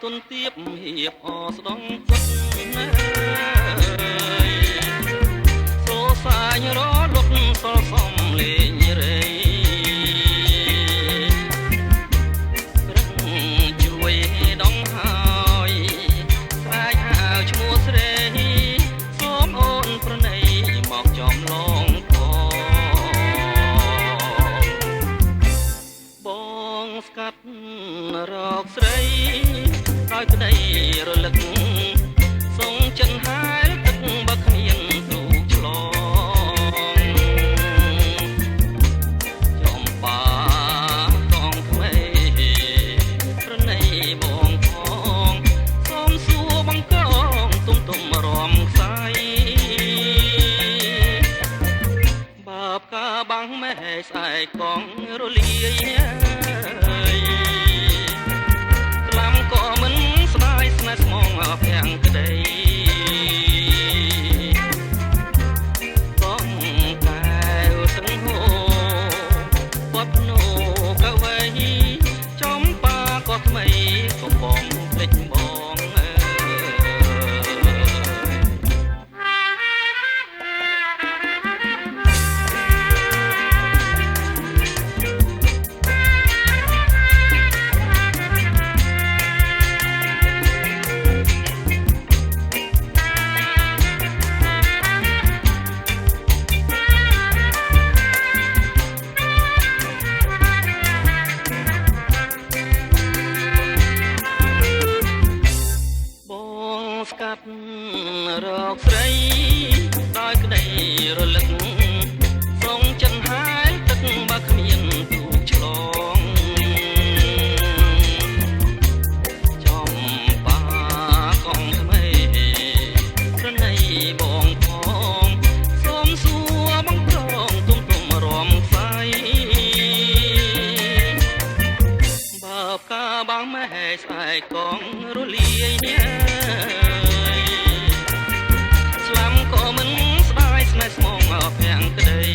ទុនទៀបហៀបអស្ដងទឹកសូសាញរលុតសល់សំលេងរេរឹងជួយដងហើយស្រាយហៅឈ្មោះស្រីសូមអូនប្រណីមកចំឡងបងស្កាត់រកស្រីដោយក្តីរលឹកសងចិនហើយទឹកបើគ្មានទូឆ្លងចំបាកងថ្មីប្រណីបងផងសូមសួរបងកងទុំរំខ្សែបាបកាបាំងម៉ែស្អែកកងរលាយក្លាំក៏មិនស្ដាយស្នេហ៍ស្មងភាំងក្តីកងកែវសង្ហូបត់ណូកវៃចំបាក៏ថ្មីក៏បងភ្លេចបងស្កាត់រកស្រីដោយក្តីរលឹកសងចិនហើយទឹកបើគ្មានទូឆ្លងចំបាកងថ្មីប្រណីបងផងសូមសួរបងក្រងទុំរំខ្សែបើកាបាំងម៉ែស្អែកកងរលាយស្លាំក៏មិនស្ដាយស្នេហ៍ស្មងភាំងក្តី